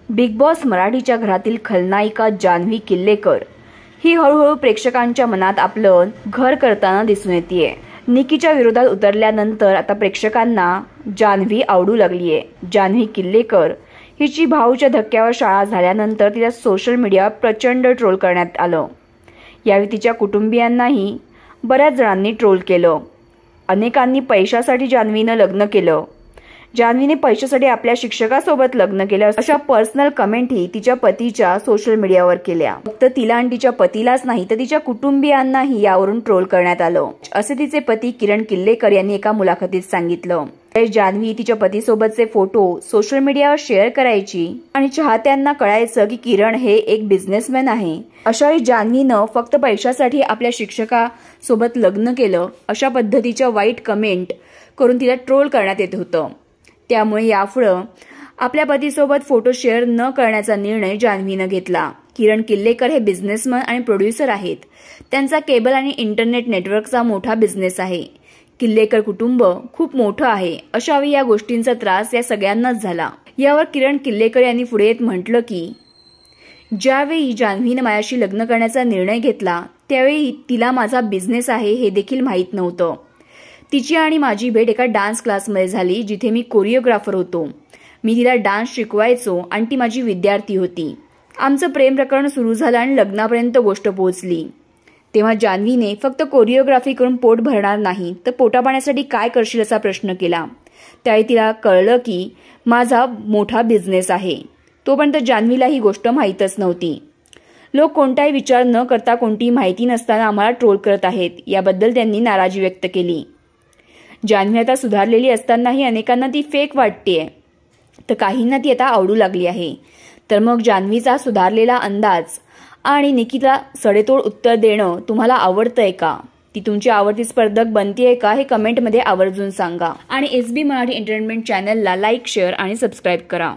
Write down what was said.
Big boss मराठीच्या घरातील खलनायिका जान्हवी किल्लेकर ही हळूहळू प्रेक्षकांच्या मनात आपलं घर करताना दिसून येतेय। निकीच्या विरोधात उतरल्यानंतर आता प्रेक्षकांना जान्हवी आवडू लागलीये। जान्हवी किल्लेकर हिची भाऊच्या धक्क्यावर शाळा झाल्यानंतर तिला सोशल मीडियावर प्रचंड ट्रोल करण्यात आलं। यावेळी तिच्या कुटुंबियांनाही बऱ्याच जणांनी ट्रोल केलं। अनेकांनी पैशासाठी जान्हवीनं लग्न केलं, जान्हवीने पैशासाठी आपल्या शिक्षकासोबत लग्न केलं अशा पर्सनल कमेंटही तिच्या पतीच्या सोशल मीडियावर केल्या। फक्त तिला आणि तिच्या पतीलाच नाही तर तिच्या कुटुंबियांनाही यावरून ट्रोल करण्यात आलं, असे तिचे पती किरण किल्लेकर यांनी एका मुलाखतीत सांगितलं। जान्हवी तिच्या पतीसोबतचे फोटो सोशल मीडियावर शेअर करायची आणि चाहत्यांना कळायचं की किरण हे एक बिझनेसमॅन आहे। अशावेळी जान्हवीनं फक्त पैशासाठी आपल्या शिक्षकासोबत लग्न केलं अशा पद्धतीच्या वाईट कमेंट करून तिला ट्रोल करण्यात येत होतं। त्यामुळे यापुढे आपल्या पतीसोबत फोटो शेअर न करण्याचा निर्णय जान्हवीनं घेतला। किरण किल्लेकर हे बिझनेसमन आणि प्रोड्युसर आहेत। त्यांचा केबल आणि इंटरनेट नेटवर्कचा मोठा बिझनेस आहे। किल्लेकर कुटुंब खूप मोठं आहे। अशावेळी या गोष्टींचा त्रास या सगळ्यांनाच झाला। यावर किरण किल्लेकर यांनी पुढे येत म्हटलं की ज्यावेळी जान्हवीनं माझ्याशी लग्न करण्याचा निर्णय घेतला त्यावेळी तिला माझा बिझनेस आहे हे देखील माहीत नव्हतं। तिची आणि माझी भेट एका डान्स क्लासमध्ये झाली जिथे मी कोरिओग्राफर होतो। मी तिला डान्स शिकवायचो आणि ती माझी विद्यार्थी होती। आमचं प्रेम प्रकरण सुरू झालं आणि लग्नापर्यंत गोष्ट पोहोचली। तेव्हा जान्हवीने फक्त कोरिओग्राफी करून पोट भरणार नाही तर पोटापाण्यासाठी काय करशील असा प्रश्न केला। त्यावेळी तिला कळलं की माझा मोठा बिझनेस आहे। तोपर्यंत जान्हवीला ही गोष्ट माहीतच नव्हती। लोक कोणताही विचार न करता कोणतीही माहिती नसताना आम्हाला ट्रोल करत आहेत, याबद्दल त्यांनी नाराजी व्यक्त केली। जान्हवी आता सुधारलेली असतानाही अनेकांना ती फेक वाटतेय तर काहींना ती आता आवडू लागली आहे। तर मग जान्हवीचा सुधारलेला अंदाज आणि निकीला सडेतोड उत्तर देणं तुम्हाला आवडतंय का? ती तुमची आवडती स्पर्धक बनतेय का? हे कमेंटमध्ये आवर्जून सांगा आणि SB मराठी एंटरटेनमेंट चॅनलला लाईक, शेअर आणि सबस्क्राईब करा।